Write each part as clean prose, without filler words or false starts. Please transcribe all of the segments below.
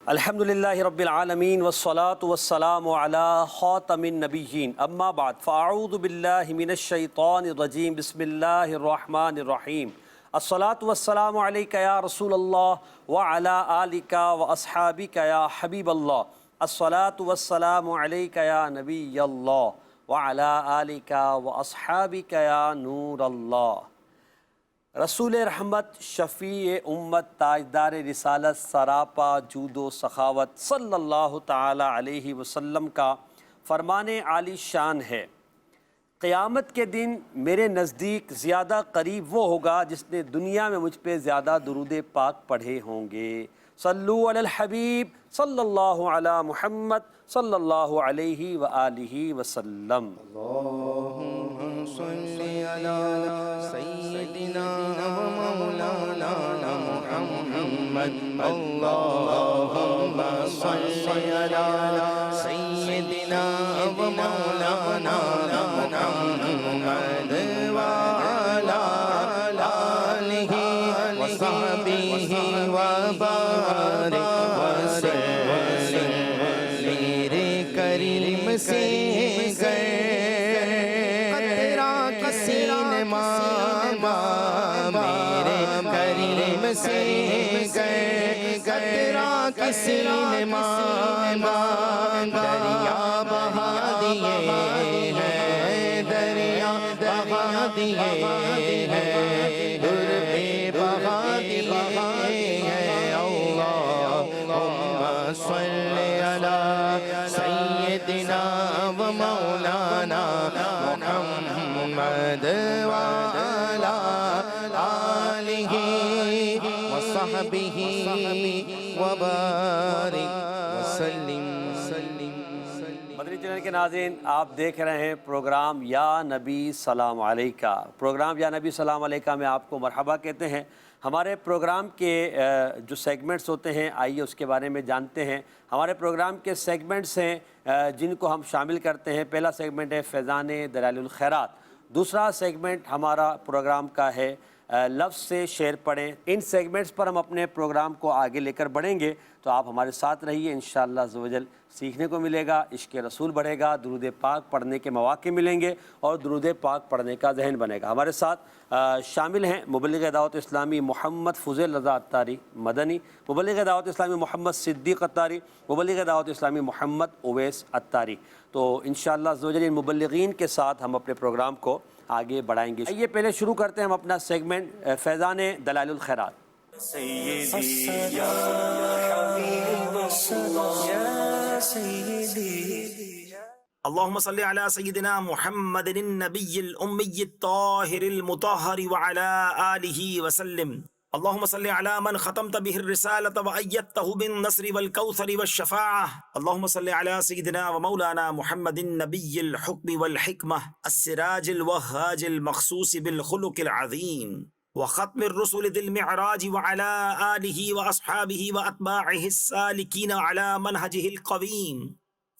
الحمدللہ رب العالمین والصلاة والسلام علی خاتم النبیین اما بعد فاعوذ باللہ من الشیطان الرجیم بسم اللہ الرحمن الرحیم الصلاة والسلام علیکہ یا رسول اللہ وعلی آلکہ واصحابکہ یا حبیب اللہ الصلاة والسلام علیکہ یا نبی اللہ وعلی آلکہ واصحابکہ یا نور اللہ۔ رسول رحمت، شفیع امت، تاجدار رسالت، سراپا جود و سخاوت صلی اللہ تعالی علیہ وسلم کا فرمان عالی شان ہے، قیامت کے دن میرے نزدیک زیادہ قریب وہ ہوگا جس نے دنیا میں مجھ پہ زیادہ درود پاک پڑھے ہوں گے۔ صلو علی الحبیب صلی اللہ علی محمد صلی اللہ علیہ وآلہ وسلم۔ اللہم صلی علی سیدنا و مولانا محمد، اللہم صلی علی سیدنا و مولانا محمد وعلی آلہ وصحبہ وبارک وسلم۔ میرے کریم سے قطرہ کسی نے مانگا، میرے کریم سے قطرہ کسی نے مانگا، دریا بہا دیے ہیں، دریا بہا دیے ہیں، در پہ بہا دیے ہیں۔ اللہم صلی علی سیدنا و مولانا محمد وعلی آلہ وصحبہ وبارک وسلم۔ مدنی چینل کے ناظرین، آپ دیکھ رہے ہیں پروگرام یا نبی سلام علیکہ۔ پروگرام یا نبی سلام علیکہ میں آپ کو مرحبا کہتے ہیں۔ ہمارے پروگرام کے جو سیگمنٹس ہوتے ہیں، آئیے اس کے بارے میں جانتے ہیں۔ ہمارے پروگرام کے سیگمنٹس ہیں جن کو ہم شامل کرتے ہیں۔ پہلا سیگمنٹ ہے فیضان دلائل الخیرات، دوسرا سیگمنٹ ہمارا پروگرام کا ہے لفظ سے شعر پڑھیں۔ ان سیگمنٹس پر ہم اپنے پروگرام کو آگے لے کر بڑھیں گے، تو آپ ہمارے ساتھ رہیے، انشاءاللہ عز و جل سیکھنے کو ملے گا، عشق رسول بڑھے گا، درود پاک پڑھنے کے مواقع ملیں گے اور درود پاک پڑھنے کا ذہن بنے گا۔ ہمارے ساتھ شامل ہیں مبلغ دعوت اسلامی محمد فضیل رضا عطاری مدنی، مبلغ دعوت اسلامی محمد صدیق عطاری، مبلغ دعوت اسلامی محمد اویس عطاری۔ تو انشاءاللہ عز و جل ان مبلغین کے ساتھ ہم اپنے پروگرام کو آگے بڑھائیں گے۔ یہ پہلے شروع کرتے ہیں ہم اپنا سیگمنٹ فیضان دلائل الخیرات۔ سیدی یا حبیب اللہ یا سیدی۔ اللهم صل على سيدنا محمد النبي الأمي الطاهر المطهر وعلى آله وسلم. اللهم صل على من ختمت به الرسالة وأيدته بالنصر والكوثر والشفاعة. اللهم صل على سيدنا ومولانا محمد النبي الحكم والحكمة السراج الوهاج المخصوص بالخلق العظيم وختم الرسل ذي المعراج وعلى آله وأصحابه وأتباعه السالكين على منهجه القويم.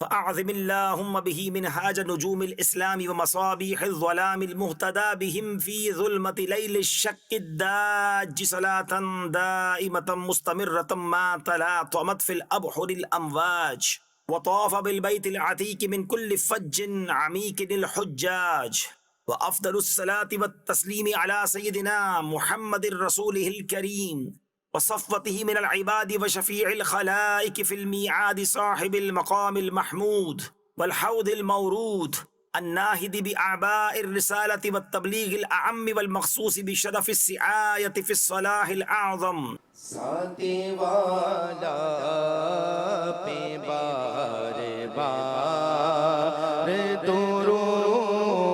فأعظم اللهم به منهاج نجوم الإسلام ومصابيح الظلام المهتدى بهم في ظلمة ليل الشك الداج صلاة دائمة مستمرة ما تلاطمت في الأبحر الأمواج وطاف بالبيت العتيق من كل فج عميق الحجاج. وأفضل الصلاة والتسليم على سيدنا محمد رسوله الكريم وصفوته من العباد وشفيع الخلائق في الميعاد صاحب المقام المحمود والحوض المورود الناهد بأعباء الرسالة والتبليغ الأعم والمخصوص بشرف السعاية في الصلاح الأعظم. ساتھی والا پہ بار بار درود،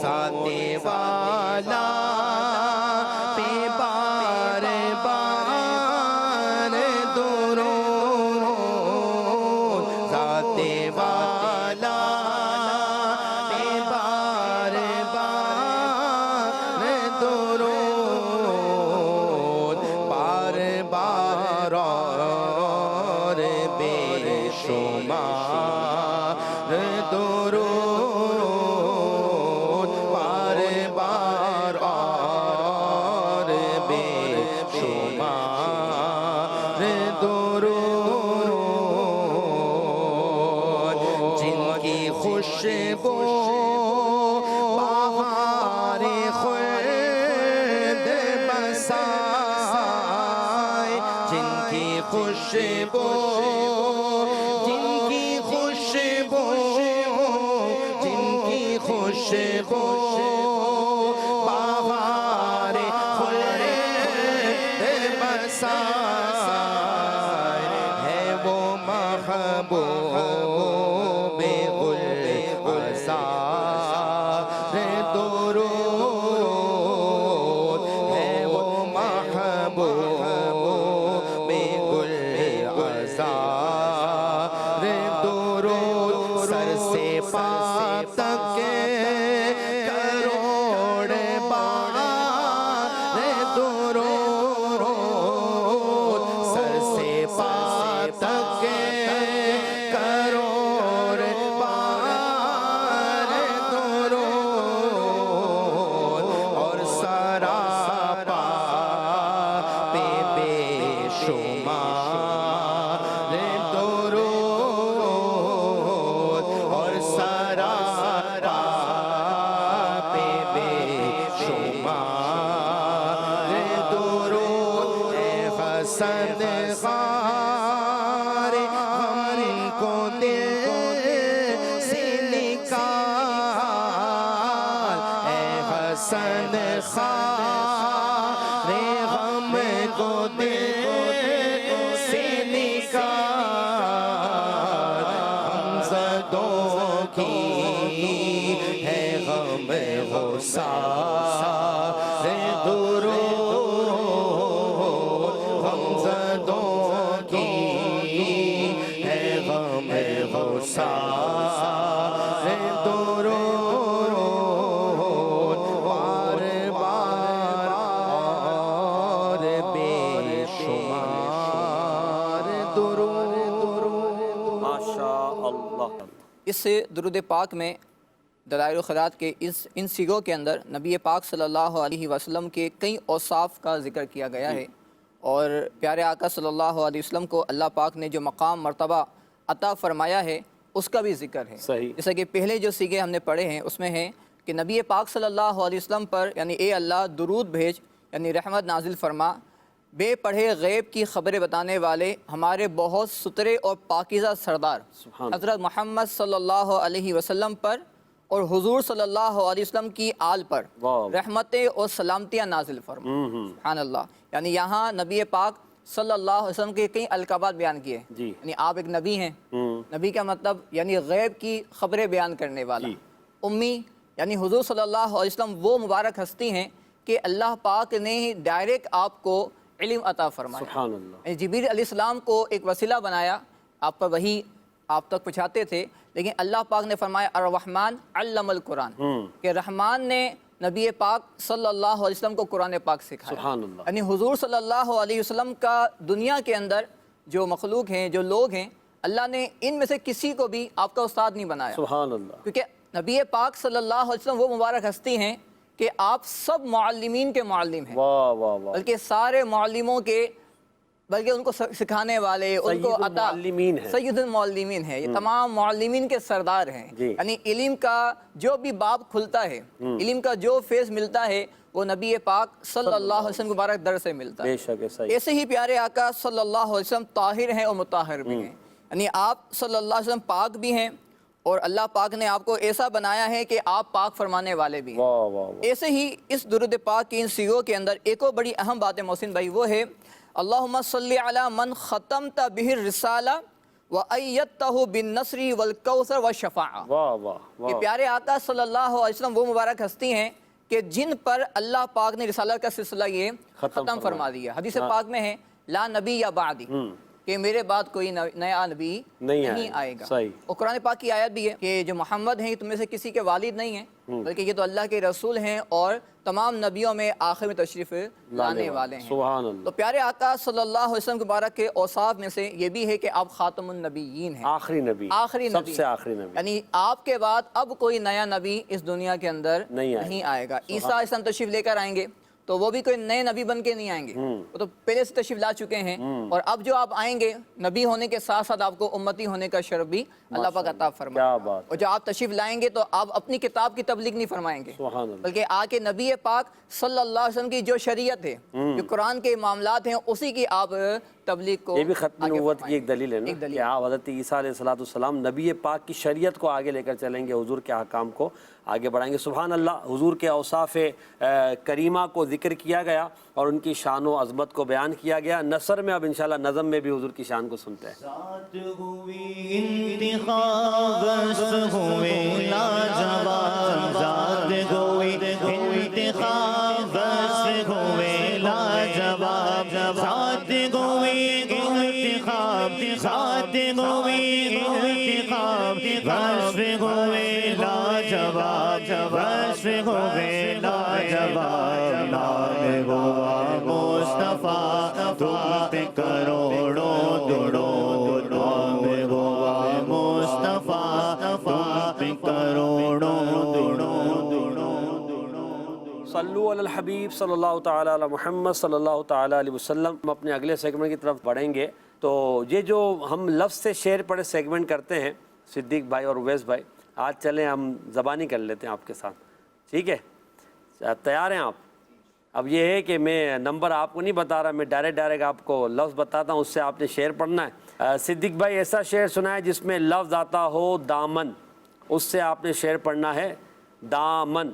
ساتھی والا پہ بار بار درود، ساتھی والا پہ بار بار درود، بار بار اور بے شمار خوشبو جن کی خوشبو جن کی خوشبو بہار خلد بسائے ہے وہ محبوب گل عذار درود ہے وہ محبوب گل عذار درود سر سے پا تک کروڑ بار درود سر سے پا تک کروڑ بار درود اور سراپا پہ بے شمار درود اور سراپا پہ بے شمار درود اے حسن خار ہم کو دل سے نکال اے حسن خار ہم کو دل سے نکال ہم زدوں کی ہے غم غصار درود ہم زدوں کی ہے غم غصار درود بار بار اور بے شمار درود ماشاء اللہ. اس درود پاک میں دلائل الخیرات کے ان سیغوں کے اندر نبی پاک صلی اللہ علیہ وسلم کے کئی اوصاف کا ذکر کیا گیا ہے، اور پیارے آقا صلی اللہ علیہ وسلم کو اللہ پاک نے جو مقام مرتبہ عطا فرمایا ہے اس کا بھی ذکر ہے. صحیح. جیسا کہ پہلے جو سیغے ہم نے پڑھے ہیں اس میں ہے کہ نبی پاک صلی اللہ علیہ وسلم پر یعنی اے اللہ درود بھیج، یعنی رحمت نازل فرما، بے پڑھے غیب کی خبریں بتانے والے ہمارے بہت سترے اور پاکیزہ سردار حضرت محمد صلی اللہ علیہ وسلم پر اور حضور صلی اللہ علیہ وسلم کی آل پر رحمتیں اور سلامتیاں نازل فرما. سبحان اللہ. یعنی یہاں نبی پاک صلی اللہ علیہ وسلم کے کئی القابات بیان کیے، یعنی آپ ایک نبی ہیں. نبی کا مطلب یعنی غیب کی خبریں بیان کرنے والا. امی یعنی حضور صلی اللہ علیہ وسلم وہ مبارک ہستی ہیں کہ اللہ پاک نے ڈائریکٹ آپ کو علم عطا فرمایا. سبحان اللہ. یعنی جبریل علیہ السلام کو ایک وسیلہ بنایا، آپ پر وحی آپ تک پہنچاتے تھے، لیکن اللہ پاک نے فرمایا الرحمن علم القرآن، کہ رحمان نے نبی پاک صلی اللہ علیہ وسلم کو قرآن پاک سکھایا. سبحان اللہ. یعنی حضور صلی اللہ علیہ وسلم کا دنیا کے اندر جو مخلوق ہیں، جو لوگ ہیں، اللہ نے ان میں سے کسی کو بھی آپ کا استاد نہیں بنایا. سبحان اللہ. کیونکہ نبی پاک صلی اللہ علیہ وسلم وہ مبارک ہستی ہیں کہ آپ سب معلمین کے معلم ہیں. واہ واہ واہ. بلکہ سارے معلموں کے، بلکہ ان کو سکھانے والے، ان کو عطا المعلمین ہیں. سید المعلمین ہیں. یہ تمام معلمین کے سردار ہیں. جی. یعنی علم کا جو بھی باب کھلتا ہے، علم کا جو فیض ملتا ہے، وہ نبی پاک صلی اللہ علیہ وسلم کے مبارک در سے ملتا ہے. بے شک ہے. صحیح. ایسے ہی پیارے آقا صلی اللہ علیہ وسلم طاہر ہیں اور مطہر بھی ہیں. یعنی آپ صلی اللہ علیہ وسلم پاک بھی ہیں، اور اللہ پاک نے آپ کو ایسا بنایا ہے کہ آپ پاک فرمانے والے بھی ہیں. واہ واہ واہ. ایسے ہی اس درود پاک کی ان سیغوں کے اندر ایک اور بڑی اہم بات ہے محسن بھائی، وہ ہے اللہم صلی علی من ختمت بہ الرسالہ وایدتہ بالنصر والکوثر والشفاعہ. واہ واہ کہ واہ. پیارے آقا صلی اللہ علیہ وسلم وہ مبارک ہستی ہیں کہ جن پر اللہ پاک نے رسالت کا سلسلہ یہ ختم فرما دیا. حدیث پاک میں ہے لا نبی یا بعدی، کہ میرے بعد کوئی نیا نبی نہیں آئے گا. صحیح. اور قرآن پاک کی آیت بھی ہے کہ جو محمد ہیں تم میں سے کسی کے والد نہیں ہیں، بلکہ یہ تو اللہ کے رسول ہیں اور تمام نبیوں میں آخر میں تشریف لانے والے ہیں. سبحان اللہ. تو پیارے آقا صلی اللہ علیہ وسلم کے مبارک کے اوصاف میں سے یہ بھی ہے کہ آپ خاتم النبیین ہیں، آخری نبی. آخری سب نبی. سے آخری نبی. یعنی آپ کے بعد اب کوئی نیا نبی اس دنیا کے اندر نہیں آئے گا. عیسیٰ علیہ السلام تشریف لے کر آئیں گے تو وہ بھی کوئی نئے نبی بن کے نہیں آئیں گے، وہ تو پہلے سے تشریف لا چکے ہیں. اور اب جو آپ آئیں گے نبی ہونے کے ساتھ ساتھ آپ کو امتی ہونے کا شرف بھی اللہ پاک عطا فرمائے. کیا بات. اور جو آپ تشریف لائیں گے تو آپ اپنی کتاب کی تبلیغ نہیں فرمائیں گے، سبحان اللہ. بلکہ آ کے نبی پاک صلی اللہ علیہ وسلم کی جو شریعت ہے، جو قرآن کے معاملات ہیں، اسی کی آپ تبلیغ کو یہ بھی ختم آگے نبوت کی فرمائیں ایک دلیل ہے نا ایک دلیل کہ آپ حضرت عیسیٰ علیہ السلام نبی پاک کی شریعت کو آگے لے کر چلیں گے، حضور کے احکام کو آگے بڑھائیں گے۔ سبحان اللہ، حضور کے اوصاف کریمہ کو ذکر کیا گیا اور ان کی شان و عظمت کو بیان کیا گیا۔ نثر میں اب انشاءاللہ نظم میں بھی حضور کی شان کو سنتے ہیں۔ ذات ہوئی انتخاب بس ہوئے لاجواب، ذات ہوئی انتخاب بس ہوئے لاجواب، ذات ہوئی انتخاب، ذات ہوئی انتخاب بس ہوئے لاجواب، بس ہوئے لاجواب، نام ہوا مصطفیٰ تم پہ کروڑوں درود، نام ہوا مصطفیٰ تم پہ کروڑوں درود۔ صلو علی الحبیب صلی اللہ تعالیٰ علی محمد صلی اللہ تعالیٰ علیہ وسلم۔ ہم اپنے اگلے سیگمنٹ کی طرف بڑھیں گے۔ تو یہ جو ہم لفظ سے شعر پڑھے سیگمنٹ کرتے ہیں صدیق بھائی اور اویس بھائی، آج چلیں ہم زبانی کر لیتے ہیں آپ کے ساتھ، ٹھیک ہے؟ تیار ہیں آپ؟ اب یہ ہے کہ میں نمبر آپ کو نہیں بتا رہا، میں ڈائریکٹ آپ کو لفظ بتاتا ہوں، اس سے آپ نے شعر پڑھنا ہے۔ صدیق بھائی ایسا شعر سنا ہے جس میں لفظ آتا ہو دامن، اس سے آپ نے شعر پڑھنا ہے دامن۔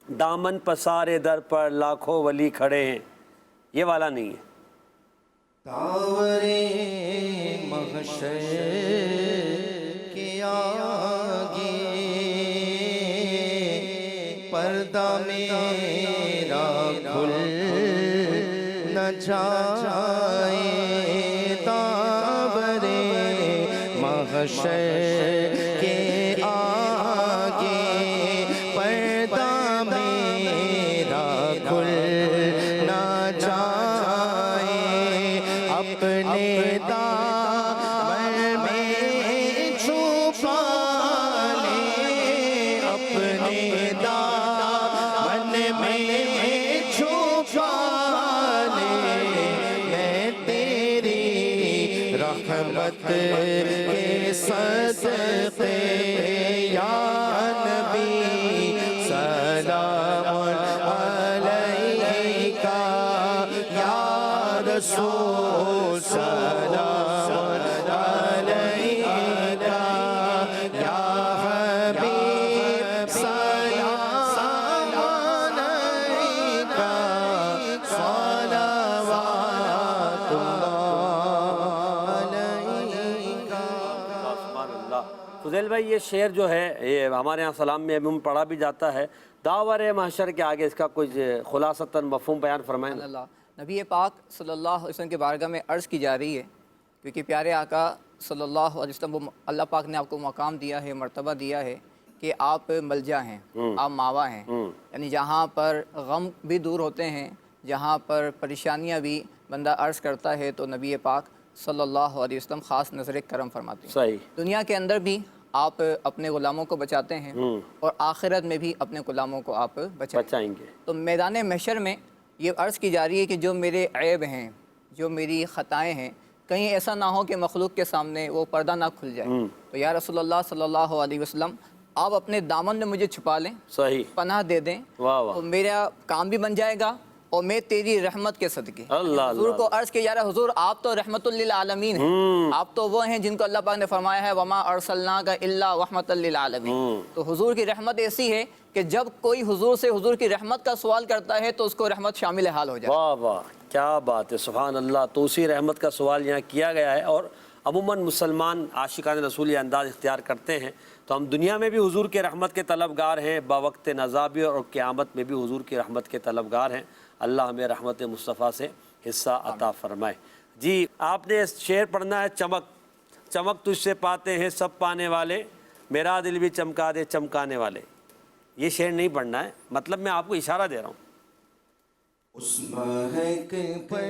دامن پسارے در پر لاکھوں ولی کھڑے ہیں، یہ والا نہیں ہے۔ داورے محشر کے آگے پردہ میرا کھل نہ جائے، داورے محشر کے آگے پردہ میرا کھل نہ جائے، اپنے دامن میں چھپا لے، اپنے دامن میں چھپا لے، میں تیری رحمت کے صدقے یا نبی سلام علیکہ، یا رسول سلام علیکہ، یا حبیب سلام علیکہ، صلوات اللہ علیکہ۔ سبحان اللہ۔ فضیل بھائی یہ شعر جو ہے یہ ہمارے ہاں سلام میں ابھی پڑھا بھی جاتا ہے، داور محشر کے آگے اس کا کچھ خلاصتاً مفہوم بیان فرمائیں۔ اللہ نبی پاک صلی اللہ علیہ وسلم کے بارگاہ میں عرض کی جا رہی ہے، کیونکہ پیارے آقا صلی اللہ علیہ وسلم کو اللہ پاک نے آپ کو مقام دیا ہے، مرتبہ دیا ہے کہ آپ ملجا ہیں، آپ ماوا ہیں، یعنی جہاں پر غم بھی دور ہوتے ہیں، جہاں پر پریشانیاں بھی بندہ عرض کرتا ہے تو نبی پاک صلی اللہ علیہ وسلم خاص نظر کرم فرماتے ہیں۔ صحیح۔ دنیا کے اندر بھی آپ اپنے غلاموں کو بچاتے ہیں اور آخرت میں بھی اپنے غلاموں کو آپ بچائیں گے۔ تو میدان محشر میں یہ عرض کی جا رہی ہے کہ جو میرے عیب ہیں، جو میری خطائیں ہیں، کہیں ایسا نہ ہو کہ مخلوق کے سامنے وہ پردہ نہ کھل جائے، تو یا رسول اللہ صلی اللہ علیہ وسلم آپ اپنے دامن میں مجھے چھپا لیں، صحیح، پناہ دے دیں، واہ واہ، تو میرا کام بھی بن جائے گا اور میں تیری رحمت کے صدقے اللہ حضور اللہ، کو عرض کیا جا رہا ہے، حضور آپ تو رحمت للعالمین ہیں، آپ تو وہ ہیں جن کو اللہ پاک نے فرمایا ہے وما ارسلناک الا رحمت للعالمین۔ تو حضور کی رحمت ایسی ہے کہ جب کوئی حضور سے حضور کی رحمت کا سوال کرتا ہے تو اس کو رحمت شامل حال ہو جائے۔ واہ واہ، کیا بات ہے، سبحان اللہ۔ تو اسی رحمت کا سوال یہاں کیا گیا ہے، اور عموماً مسلمان عاشقان رسول یہ انداز اختیار کرتے ہیں، تو ہم دنیا میں بھی حضور کے رحمت کے طلبگار ہیں، باوقت نزا بھی، اور قیامت میں بھی حضور کی رحمت کے طلبگار ہیں۔ اللہ ہمیں رحمت مصطفیٰ سے حصہ عطا فرمائے۔ جی آپ نے شعر پڑھنا ہے چمک، چمک تجھ سے پاتے ہیں سب پانے والے، میرا دل بھی چمکا دے چمکانے والے۔ یہ شعر نہیں پڑھنا ہے، مطلب میں آپ کو اشارہ دے رہا ہوں۔ اس مہک پر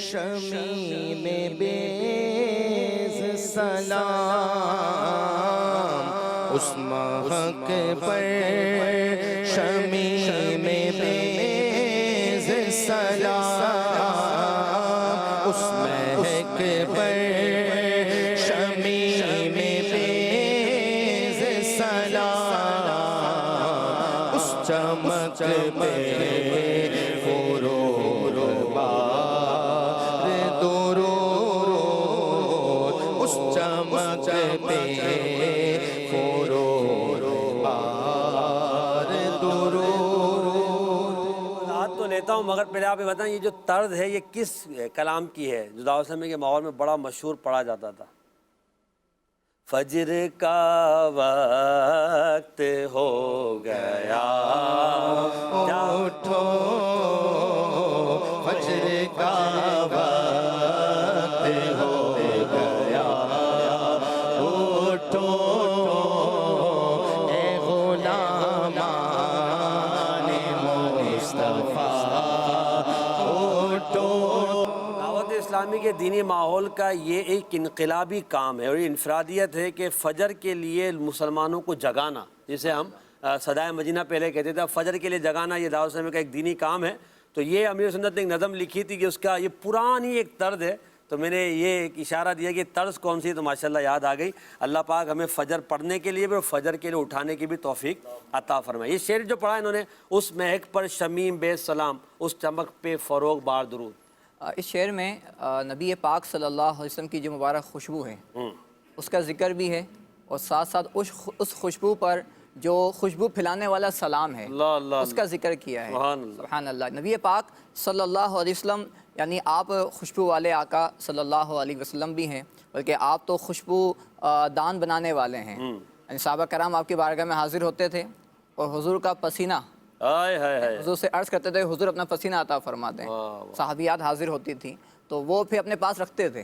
شمیم بیز سلام، اس مہک پر شمیم بیز سلام، اس مہک پر شمیم بیز سلام، اس چمک پہ فروغ بار لیتا ہوں، مگر پہلے آپ یہ بتائیں یہ جو طرز ہے یہ کس کلام کی ہے جو دعوت اسلامی کے ماحول میں بڑا مشہور پڑھا جاتا تھا؟ فجر کا وقت ہو گیا، اٹھو فجر کا وقت ہو گیا، اٹھو اے غلامان مصطفیٰ، اٹھو۔ دعوت اسلامی کے دینی ماحول کا یہ ایک انقلابی کام ہے اور یہ انفرادیت ہے کہ فجر کے لیے مسلمانوں کو جگانا، جسے ہم صدائے مدینہ پہلے کہتے تھے، فجر کے لیے جگانا یہ دعوت اسلامی کا ایک دینی کام ہے۔ تو یہ امیر سنت نے ایک نظم لکھی تھی کہ اس کا یہ پرانی ایک طرز ہے، تو میں نے یہ ایک اشارہ دیا کہ طرز کون سی ہے، تو ماشاءاللہ یاد آ گئی۔ اللہ پاک ہمیں فجر پڑھنے کے لیے بھی اور فجر کے لیے اٹھانے کی بھی توفیق عطا فرمائے۔ یہ شعر جو پڑھا انہوں نے، اس مہک پر شمیم بے سلام، اس چمک پہ فروغ بار درود۔ اس شعر میں نبی پاک صلی اللہ علیہ وسلم کی جو مبارک خوشبو ہے اس کا ذکر بھی ہے، اور ساتھ ساتھ اس خوشبو پر جو خوشبو پھیلانے والا سلام ہے اللہ اللہ اس کا ذکر کیا ہے۔ سبحان اللہ۔ سبحان اللہ۔ نبی پاک صلی اللہ علیہ وسلم یعنی آپ خوشبو والے آقا صلی اللہ علیہ وسلم بھی ہیں، بلکہ آپ تو خوشبو دان بنانے والے ہیں۔ یعنی صحابہ کرام آپ کی بارگاہ میں حاضر ہوتے تھے اور حضور کا پسینہ ہائے ہائے ہائے، حضور سے عرض کرتے تھے حضور اپنا پسینہ عطا فرما دیں۔ صحابیات حاضر ہوتی تھیں تو وہ پھر اپنے پاس رکھتے تھے،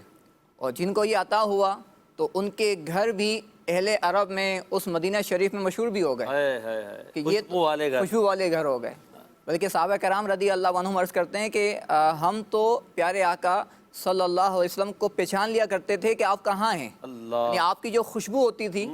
اور جن کو یہ عطا ہوا تو ان کے گھر بھی اہل عرب میں اس مدینہ شریف میں مشہور بھی ہو گئے ہائے ہائے ہائے، کہ یہ خوشبو والے گھر۔ خوشبو والے گھر ہو گئے۔ بلکہ صحابہ کرام رضی اللہ عنہم عرض کرتے ہیں کہ ہم تو پیارے آقا صلی اللہ علیہ وسلم کو پہچان لیا کرتے تھے کہ آپ کہاں ہیں، اللہ، یعنی آپ کی جو خوشبو ہوتی تھی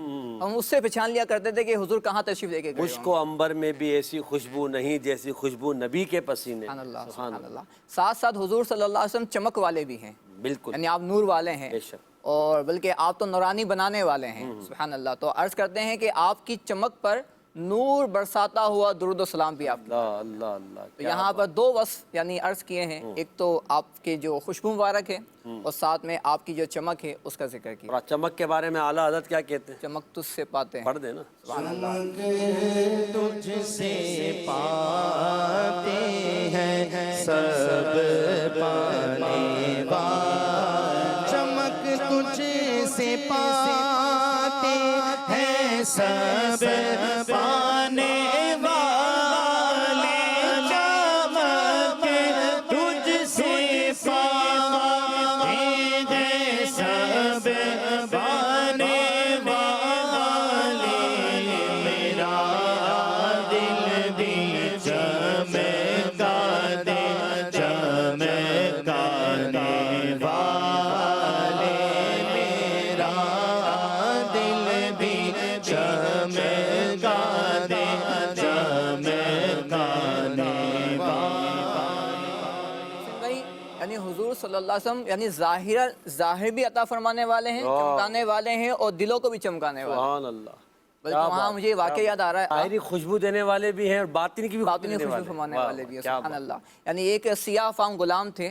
ہم اس سے پہچان لیا کرتے تھے کہ حضور کہاں تشریف لے کے گئے۔ مشک و عنبر میں بھی ایسی خوشبو نہیں جیسی خوشبو نبی کے پسینے۔ سبحان اللہ، سبحان اللہ۔ ساتھ ساتھ حضور صلی اللہ علیہ وسلم چمک والے بھی ہیں، بالکل، یعنی آپ نور والے ہیں، بے شک۔ اور بلکہ آپ تو نورانی بنانے والے ہیں۔ سبحان اللہ۔ تو عرض کرتے ہیں کہ آپ کی چمک پر نور برساتا ہوا درود و سلام بھی آپ کی۔ اللہ اللہ اللہ، تو یہاں پر دو وصف یعنی عرض کیے ہیں، ایک تو آپ کے جو خوشبو مبارک ہے اور ساتھ میں آپ کی جو چمک ہے اس کا ذکر کیا۔ اور چمک کے بارے میں اعلیٰ حضرت کیا کہتے ہیں؟ چمک تجھ سے پاتے ہیں۔ پڑھ دیں نا۔ سبحان اللہ۔ تجھ سے پاتے ہیں سب پانے والے، چمک تجھ سے پاتے ہیں سب پانے والے، چمک تجھ سے پاتے ہیں سب پانے والے، میرا دل بھی چمکا دے چمکانے والے، میرا دل بھی چمکا دے چمکانے بھائی یعنی حضور صلی اللہ علیہ وسلم یعنی ظاہر بھی عطا فرمانے والے ہیں، چمکانے والے ہیں، اور دلوں کو بھی چمکانے والے ہیں۔ سبحان اللہ۔ بلکہ وہاں مجھے واقعہ یاد آ رہا ہے، ظاہری خوشبو دینے والے بھی ہیں اور باطنی کی بھی خوشبو باطنی دینے خوشبو والے فرمانے ہیں۔ والے بھی ہیں۔ کیا سبحان بات۔ اللہ۔ یعنی ایک سیاہ فام غلام تھے،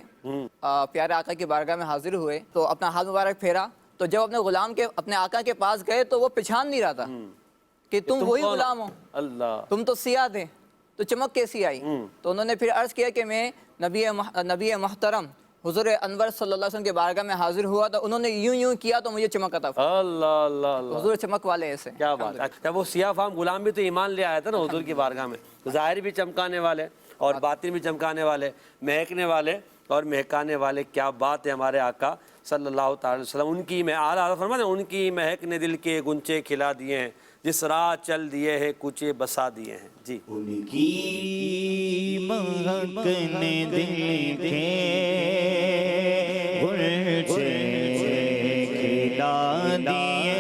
پیارے آقا کی بارگاہ میں حاضر ہوئے تو اپنا ہاتھ مبارک پھیرا، تو جب اپنے غلام کے اپنے آقا کے پاس گئے تو وہ پہچان نہیں رہا تھا کہ تم وہی کون ہو؟ غلام ہو، اللہ، تم تو سیاہ تھے، تو چمک کیسی آئی؟ تو انہوں نے پھر عرض کیا کہ میں نبی محترم حضور انور صلی اللہ علیہ وسلم کے بارگاہ میں حاضر ہوا تو انہوں نے یوں یوں کیا تو مجھے چمک عطا فرمائی۔ اللہ اللہ اللہ، حضور چمک والے ایسے۔ کیا بات ہے۔ جب وہ سیاہ فام غلام بھی تو ایمان لے آیا تھا نا حضور کی بارگاہ میں، ظاہر بھی چمکانے والے اور باطن بھی چمکانے والے، مہکنے والے اور مہکانے والے۔ کیا بات ہے ہمارے آقا صلی اللہ تعالی وسلم، ان کی اعلیٰ فرماتے ہیں ان کی مہک نے دل کے گنچے کھلا دیے ہیں، جس راہ چل دیے ہیں کوچے بسا دیے ہیں۔ جی، ان کی مہک نے دل کے گنچے کھلا دیے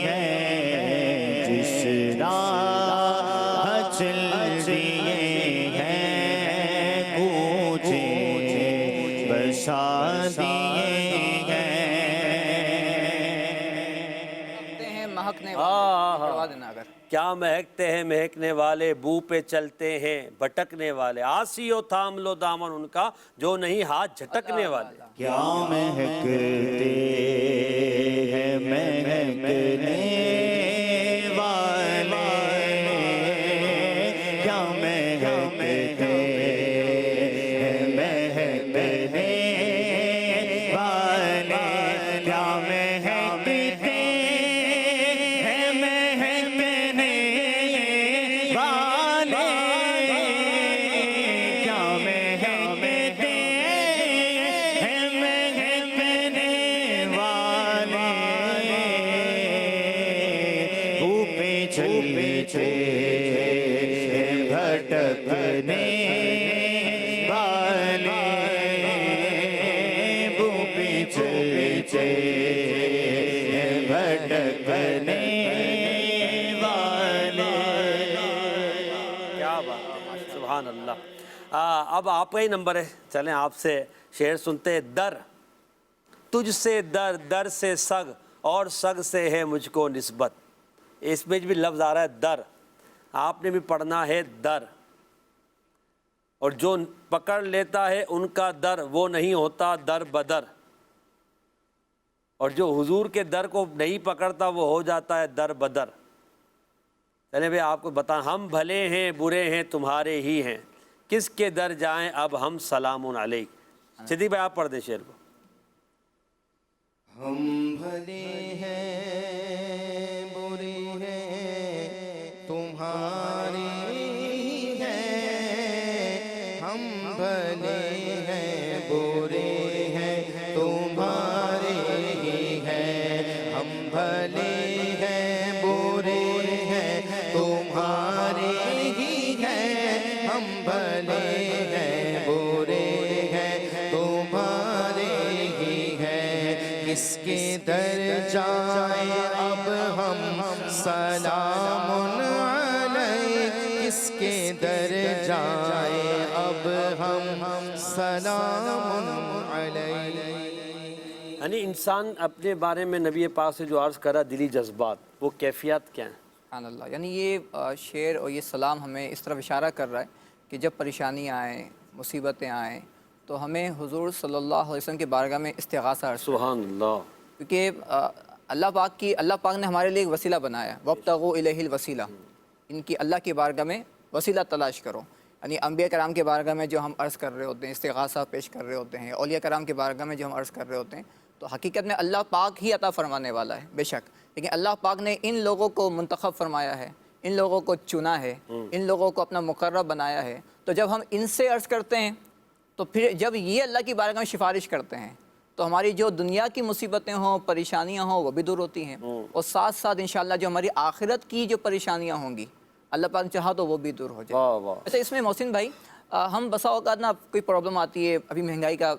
ہیں، جس راہ چل دیے ہیں کوچے بسا دیے ہیں۔ مہکنے ہاں، والے، کروا دینا اگر۔ کیا مہکتے ہیں مہکنے والے، بو پہ چلتے ہیں بھٹکنے والے، آسی و تھام لو دامن ان کا جو نہیں ہاتھ جھٹکنے والے۔ کیا مہکتے ہیں مہکنے والے، کیا مہکتے اب آپ کا ہی نمبر ہے، چلیں آپ سے شعر سنتے ہیں۔ در تجھ سے در، در سے سگ، اور سگ سے ہے مجھ کو نسبت۔ اس میں بھی لفظ آ رہا ہے در، آپ نے بھی پڑھنا ہے در۔ اور جو پکڑ لیتا ہے ان کا در، وہ نہیں ہوتا در بدر، اور جو حضور کے در کو نہیں پکڑتا وہ ہو جاتا ہے در بدر۔ چلیں بھائی آپ کو بتائیں، ہم بھلے ہیں برے ہیں تمہارے ہی ہیں، کس کے در جائیں اب ہم سلام علیک۔ صدیق بھائی آپ پڑھ دیں شعر کو۔ ہم بھلے ہیں برے ہیں تمہارے ہی ہیں، ہم بھلے ہیں برے ہیں تمہارے ہی ہیں، ہم بھلے ہیں برے ہیں تمہارے ہی ہیں، ہم بھلے ہیں برے ہیں تمہارے ہی ہیں، کس کے در جائیں اب ہم سلام علیک، کس کے در جائیں اب ہم سلام علیک۔ یعنی انسان اپنے بارے میں نبی پاک سے جو عرض کرا دلی جذبات، وہ کیفیت کیا ہیں؟ سبحان اللہ، یعنی یہ شعر اور یہ سلام ہمیں اس طرف اشارہ کر رہا ہے کہ جب پریشانیاں آئیں، مصیبتیں آئیں، تو ہمیں حضور صلی اللہ علیہ وسلم کے بارگاہ میں استغاثہ عرض کریں، سبحان اللہ۔ کیونکہ اللہ پاک نے ہمارے لیے ایک وسیلہ بنایا، وابتغوا الیہ الوسیلہ، ان کی اللہ کی بارگاہ میں وسیلہ تلاش کرو۔ یعنی انبیاء کرام کے بارگاہ میں جو ہم عرض کر رہے ہوتے ہیں، استغاثہ پیش کر رہے ہوتے ہیں، اولیاء کرام کے بارگاہ میں جو ہم عرض کر رہے ہوتے ہیں، تو حقیقت میں اللہ پاک ہی عطا فرمانے والا ہے بے شک، لیکن اللہ پاک نے ان لوگوں کو منتخب فرمایا ہے، ان لوگوں کو چنا ہے، ان لوگوں کو اپنا مقرب بنایا ہے۔ تو جب ہم ان سے عرض کرتے ہیں، تو پھر جب یہ اللہ کی بارگاہ میں سفارش کرتے ہیں، تو ہماری جو دنیا کی مصیبتیں ہوں، پریشانیاں ہوں، وہ بھی دور ہوتی ہیں، اور ساتھ ساتھ انشاءاللہ جو ہماری آخرت کی جو پریشانیاں ہوں گی، اللہ پاک نے چاہا تو وہ بھی دور ہو جائے۔ واہ واہ۔ اچھا، اس میں محسن بھائی ہم بسا اوقات نا کوئی پرابلم آتی ہے، ابھی مہنگائی کا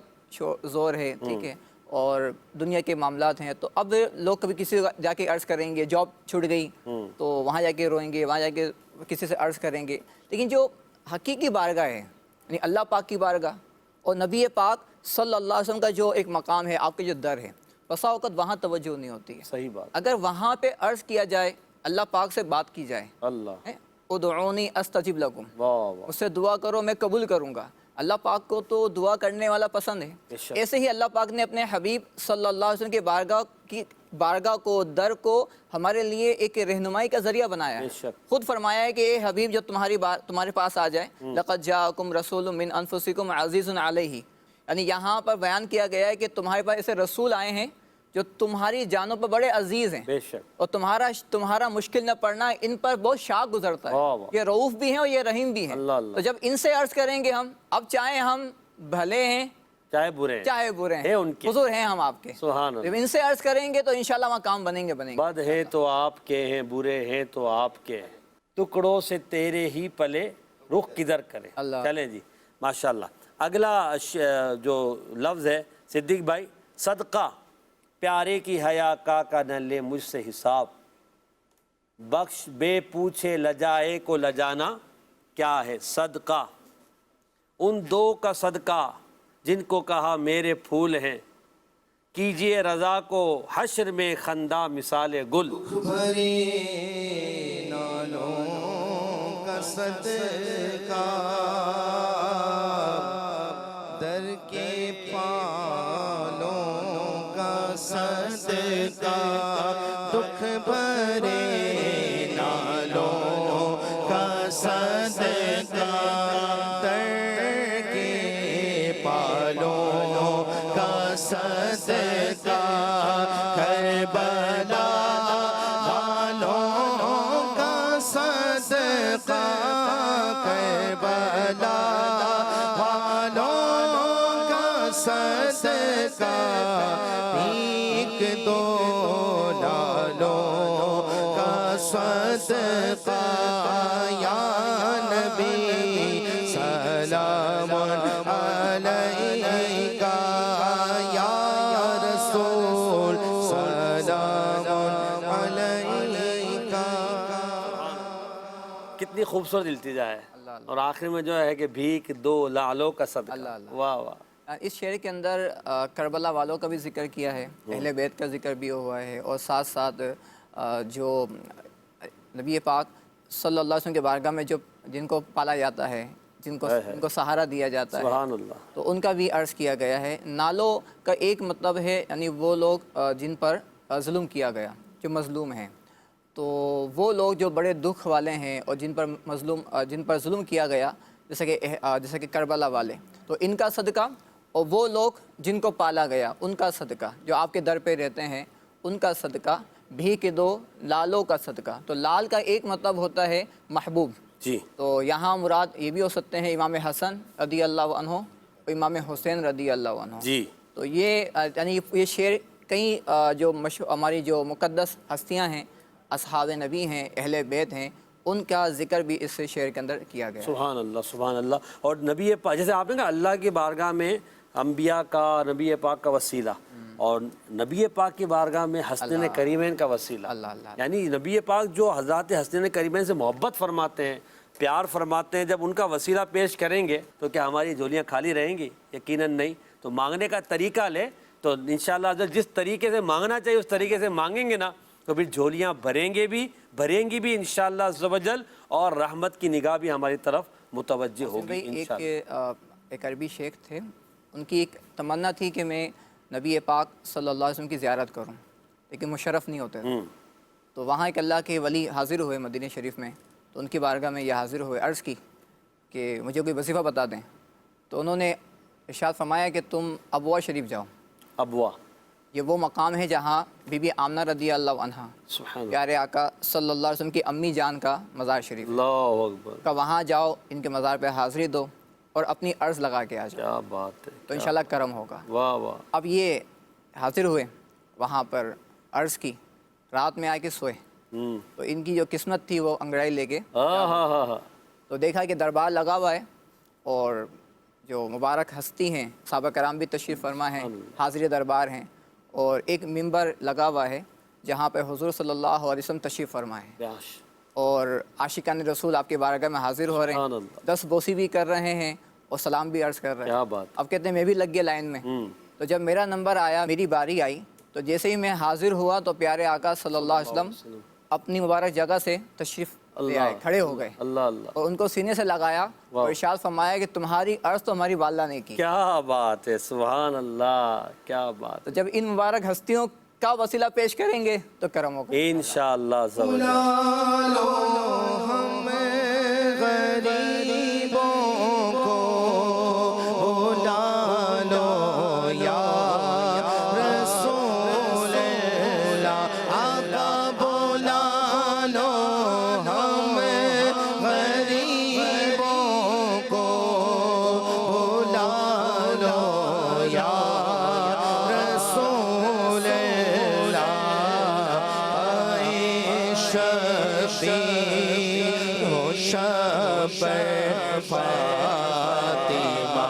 زور ہے، ٹھیک ہے، اور دنیا کے معاملات ہیں، تو اب لوگ کبھی کسی کو جا کے عرض کریں گے، جاب چھوٹ گئی تو وہاں جا کے روئیں گے، وہاں جا کے کسی سے عرض کریں گے، لیکن جو حقیقی بارگاہ ہے، یعنی اللہ پاک کی بارگاہ اور نبی پاک صلی اللہ علیہ وسلم کا جو ایک مقام ہے، آپ کے جو در ہے، بسا اوقات وہاں توجہ نہیں ہوتی ہے۔ صحیح بات۔ اگر وہاں پہ عرض کیا جائے، اللہ پاک سے بات کی جائے، اللہ، ادعونی استجب لکم، واہ واہ۔ مجھ سے دعا کرو میں قبول کروں گا۔ اللہ پاک کو تو دعا کرنے والا پسند ہے، بے شک۔ ایسے ہی اللہ پاک نے اپنے حبیب صلی اللہ علیہ وسلم کے بارگاہ کو، در کو ہمارے لیے ایک رہنمائی کا ذریعہ بنایا ہے۔ بے شک۔ خود فرمایا ہے کہ اے حبیب جو تمہارے پاس آ جائے، لقد جاءکم رسول من انفسکم عزیز علیہ، یعنی یہاں پر بیان کیا گیا ہے کہ تمہارے پاس ایسے رسول آئے ہیں جو تمہاری جانوں پر بڑے عزیز ہیں، بے شک۔ اور تمہارا مشکل نہ پڑنا ان پر بہت شاق گزرتا واہ ہے۔ واہ۔ یہ رؤوف بھی ہیں اور یہ رحیم بھی ہیں۔ اللہ اللہ۔ تو جب ان سے عرض کریں گے ہم، اب چاہے ہم بھلے ہیں چاہے برے ہیں، چاہے برے ہیں ہیں، ان کے، حضور ہیں ہم آپ کے، سبحان اللہ۔ جب ان سے عرض کریں گے تو انشاءاللہ وہاں کام بنیں گے۔ بد ہے تو آپ کے ہیں، برے ہیں تو آپ کے ہیں، ٹکڑوں سے تیرے ہی پلے، رخ کدھر کرے۔ اللہ۔ چلیں جی، ماشاءاللہ۔ اگلا جو لفظ ہے صدیق بھائی، صدقہ پیارے کی حیا کا نہ لے مجھ سے حساب، بخش بے پوچھے لجائے کو لجانا کیا ہے صدقہ، ان دو کا صدقہ جن کو کہا میرے پھول ہیں، کیجئے رضا کو حشر میں خندہ مثال گل۔ بھرے نالوں کا صدقہ، در کے پالوں کا صدقہ، دکھ بھرے نالوں کا صدقہ، در کے پالوں کا صدقہ، کربلا والوں کا صدقہ، کربلا والوں کا صدقہ، ایک دو لالوں کا صدقہ، یا نبی سلام علیکہ، یا رسول سلام علیکہ۔ کتنی خوبصورت التجا ہے، اور آخر میں جو ہے کہ بھیک دو لعلوں کا صدقہ. اللہ اللہ. واہ واہ. اس شعر کے اندر کربلا والوں کا بھی ذکر کیا ہے، اہل بیت کا ذکر بھی ہوا ہے، اور ساتھ ساتھ جو نبی پاک صلی اللہ علیہ وسلم کے بارگاہ میں جن کو پالا جاتا ہے، جن کو سہارا دیا جاتا ہے، سبحان اللہ. تو ان کا بھی عرض کیا گیا ہے. نالوں کا ایک مطلب ہے یعنی وہ لوگ جن پر ظلم کیا گیا، جو مظلوم ہیں. تو وہ لوگ جو بڑے دکھ والے ہیں اور جن پر ظلم کیا گیا، جیسے کہ کربلا والے، تو ان کا صدقہ، اور وہ لوگ جن کو پالا گیا ان کا صدقہ، جو آپ کے در پہ رہتے ہیں ان کا صدقہ، بھیک دو لالوں کا صدقہ. تو لال کا ایک مطلب ہوتا ہے محبوب. جی. تو یہاں مراد یہ بھی ہو سکتے ہیں امام حسن رضی اللہ عنہ اور امام حسین رضی اللہ عنہ. جی. تو یعنی یہ شعر کئی جو ہماری جو مقدس ہستیاں ہیں، اصحاب نبی ہیں، اہل بیت ہیں، ان کا ذکر بھی اس شعر کے اندر کیا گیا ہے. سبحان اللہ سبحان اللہ. اور نبی پاک، جیسے آپ نے کہا اللہ کی بارگاہ میں انبیاء کا، نبی پاک کا وسیلہ، اور نبی پاک کی بارگاہ میں حسنین کریمین کا وسیلہ. اللہ اللہ. یعنی نبی پاک جو حضرات حسنین کریمین سے محبت فرماتے ہیں، پیار فرماتے ہیں، جب ان کا وسیلہ پیش کریں گے تو کیا ہماری جھولیاں خالی رہیں گی؟ یقیناً نہیں. تو مانگنے کا طریقہ لے تو انشاءاللہ جس طریقے سے مانگنا چاہیے اس طریقے سے مانگیں گے نا تو پھر جھولیاں بھریں گی بھی انشاءاللہ عز و جل، اور رحمت کی نگاہ بھی ہماری طرف متوجہ ہوگی انشاءاللہ. ایک عربی شیخ تھے، ان کی ایک تمنا تھی کہ میں نبی پاک صلی اللہ علیہ وسلم کی زیارت کروں، لیکن مشرف نہیں ہوتے تھے. تو وہاں ایک اللہ کے ولی حاضر ہوئے مدینہ شریف میں، تو ان کی بارگاہ میں یہ حاضر ہوئے، عرض کی کہ مجھے کوئی وظیفہ بتا دیں. تو انہوں نے ارشاد فرمایا کہ تم ابوا شریف جاؤ. ابوا یہ وہ مقام ہے جہاں بی بی آمنہ رضی اللہ عنہا، سبحان اللہ. پیارے آقا صلی اللہ علیہ وسلم کی امی جان کا مزار شریف اللہ اکبر. کا، وہاں جاؤ، ان کے مزار پہ حاضری دو اور اپنی عرض لگا کے آ جاؤ، کیا بات ہے. تو انشاءاللہ کرم ہوگا. واہ واہ. اب یہ حاضر ہوئے وہاں پر، عرض کی، رات میں آ کے سوئے. تو ان کی جو قسمت تھی وہ انگڑائی لے کے، تو دیکھا کہ دربار لگا ہوا ہے اور جو مبارک ہستی ہیں صحابہ کرام بھی تشریف فرما ہیں، حاضر دربار ہیں، اور ایک ممبر لگا ہوا ہے جہاں پہ حضور صلی اللہ علیہ وسلم تشریف فرما ہیں، اور عاشقان رسول آپ کے بارگاہ میں حاضر ہو رہے ہیں، 10 بوسی بھی کر رہے ہیں اور سلام بھی عرض کر رہے ہیں. کیا بات. اب کہتے ہیں میں بھی لگ گیا لائن میں. تو جب میرا نمبر آیا، میری باری آئی، تو جیسے ہی میں حاضر ہوا تو پیارے آقا صلی اللہ علیہ وسلم اپنی مبارک جگہ سے تشریف لے آئے، کھڑے ہو گئے، اللہ اللہ، اور ان کو سینے سے لگایا اور ارشاد فرمایا کہ تمہاری عرض تو ہماری والدہ نے کی. کیا بات ہے. سبحان اللہ. کیا بات. تو جب ان مبارک ہستیوں کا وسیلہ پیش کریں گے تو کرم ہوگا انشاءاللہ. ہم غریبوں کو بلا لو یا رسول اللہ، آقا بلا لو ہم غریبوں کو بلا لو یا رسول اللہ. شب فاطمہ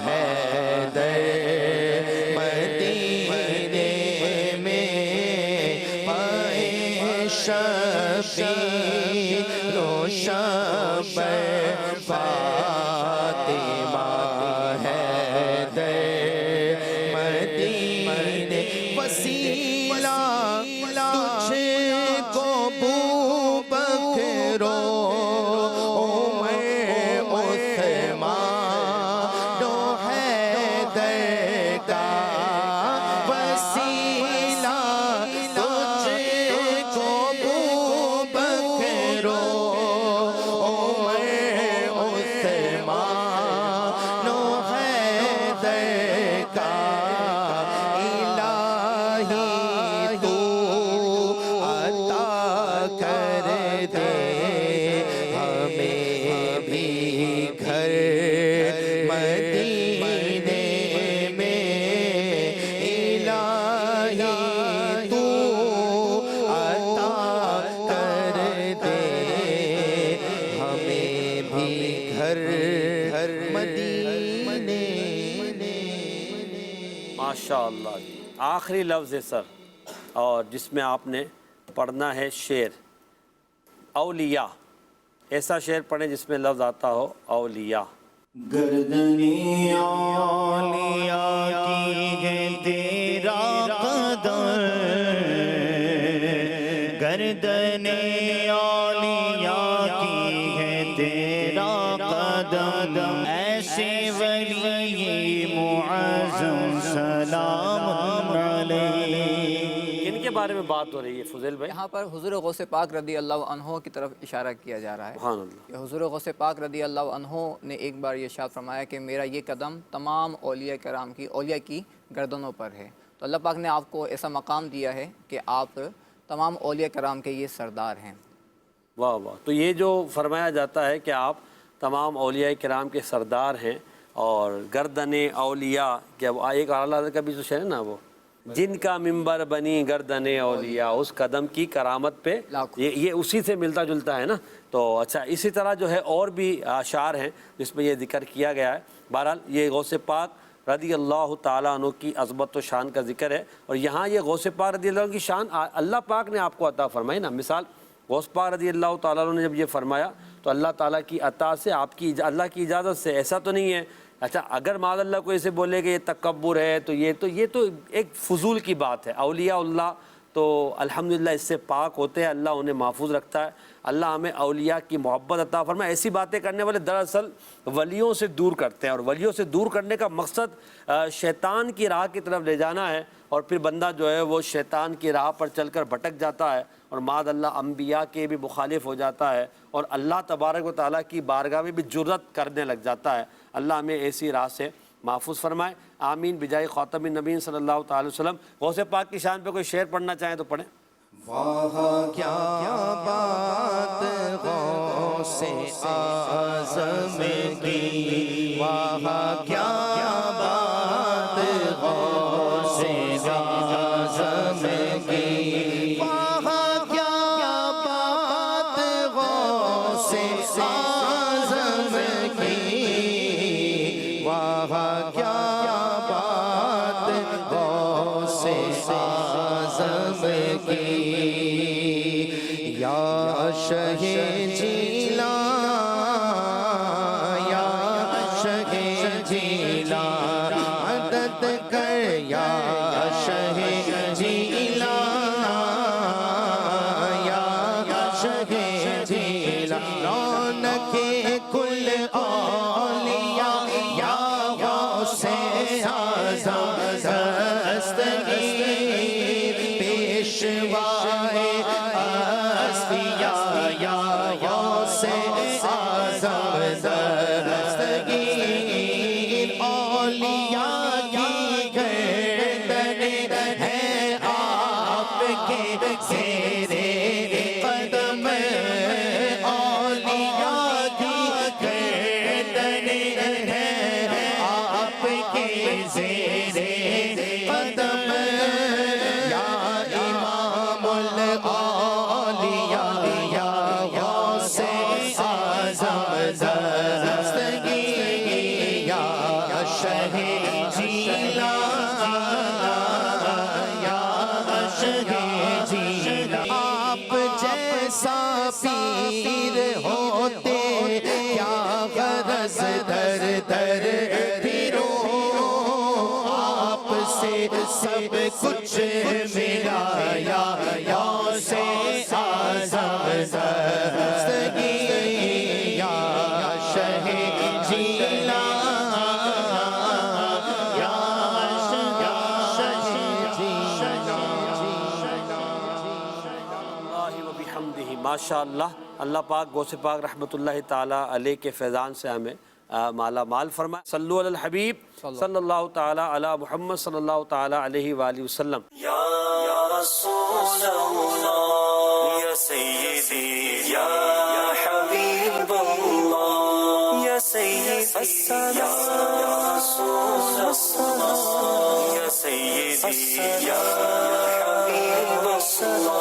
ہے در مدینے میں، پائے شبی رو شب فاطمہ ہے در مدینے. وسیلہ تجھ کو بو بکرو ماشاءاللہ. آخری لفظ ہے سر، اور جس میں آپ نے پڑھنا ہے شعر. اولیاء ایسا شعر پڑھیں جس میں لفظ آتا ہو اولیاء. گردنِ اولیاء کی ہے تیرا قدر، گردنِ اولیاء کی ہے تیرا قدم، ایسے ولی معظم سلام علیہ. کن کے بارے میں بات ہو رہی ہے فضیل بھائی؟ یہاں پر حضور غوث پاک رضی اللہ عنہ کی طرف اشارہ کیا جا رہا ہے سبحان اللہ. کہ حضور غوث پاک رضی اللہ عنہ نے ایک بار یہ ارشاد فرمایا کہ میرا یہ قدم تمام اولیاء کرام کی گردنوں پر ہے. تو اللہ پاک نے آپ کو ایسا مقام دیا ہے کہ آپ تمام اولیاء کرام کے یہ سردار ہیں. واہ واہ. تو یہ جو فرمایا جاتا ہے کہ آپ تمام اولیاء کرام کے سردار ہیں اور گردن اولیاء، کیا وہ ایک اعلیٰ حضرت کا بھی تو شعر ہے نا، وہ جن کا منبر بنی گردن اولیاء، اس قدم کی کرامت پہ، یہ اسی سے ملتا جلتا ہے نا. تو اچھا، اسی طرح جو ہے اور بھی اشعار ہیں جس میں یہ ذکر کیا گیا ہے. بہرحال یہ غوث پاک رضی اللہ تعالیٰ عنہ کی عظمت و شان کا ذکر ہے، اور یہاں یہ غوث پاک رضی اللہ عنہ کی شان اللہ پاک نے آپ کو عطا فرمائی نا. مثال غوث پاک رضی اللہ تعالیٰ عنہ نے جب یہ فرمایا تو اللہ تعالیٰ کی عطا سے، آپ کی اللہ کی اجازت سے. ایسا تو نہیں ہے اچھا اگر معاذ اللہ کو اسے بولے کہ یہ تکبر ہے تو یہ تو ایک فضول کی بات ہے. اولیاء اللہ تو الحمدللہ اس سے پاک ہوتے ہیں، اللہ انہیں محفوظ رکھتا ہے. اللہ ہمیں اولیاء کی محبت عطا فرمائے. ایسی باتیں کرنے والے دراصل ولیوں سے دور کرتے ہیں، اور ولیوں سے دور کرنے کا مقصد شیطان کی راہ کی طرف لے جانا ہے، اور پھر بندہ جو ہے وہ شیطان کی راہ پر چل کر بھٹک جاتا ہے، اور معاذ اللہ انبیاء کے بھی مخالف ہو جاتا ہے، اور اللہ تبارک و تعالیٰ کی بارگاہ میں بھی جرت کرنے لگ جاتا ہے. اللہ ہمیں ایسی راہ سے محفوظ فرمائے. آمین بجائے خاتم النبیین صلی اللہ تعالی وسلم. غوث پاک کی شان پہ کوئی شعر پڑھنا چاہیں تو پڑھیں. واہ کیا بات غوث اعظم کی، واہ کیا بات غوث اعظم کی، واہ کیا بات غوث اعظم کی، واہ کیا بات غوث اعظم کی. یا شہ جیلان، یا شہ جیلان مدد کر، یا شہ جیلان، یا شہ جیلان رونق کل اولیاء، یا غوث اعظم دستگیر پیشوائے اصفیاء، یا غوث اعظم دستگیر اولیاء کی گردن ہے آپ کے زیر قدم، اولیاء کی گردن ہے آپ کے زیر قدم. یا امام الاولیاء، یا غوث اعظم دستگیر، یا شہ جیلان، یا شہ جیلان. آپ جیسا پیر ہوتے کیا غرض در در پھرو، آپ سے سب کچھ ملا، یا غوث اعظم دستگیر، یا شہ جیلان، یا شہ اللہ و بحمدہ. ماشاء اللہ. اللہ پاک غوث پاک رحمۃ اللہ تعالیٰ علیہ کے فیضان سے ہمیں مالا مال فرمائے. صلو علی الحبیب صلی اللہ تعالیٰ علی محمد صلی اللہ تعالیٰ علیہ وآلہ وسلم. یا رسول اللہ، یا سیدی، یا حبیب اللہ، یا سیدی، یا رسول اللہ، یا سیدی، یا حبیب اللہ.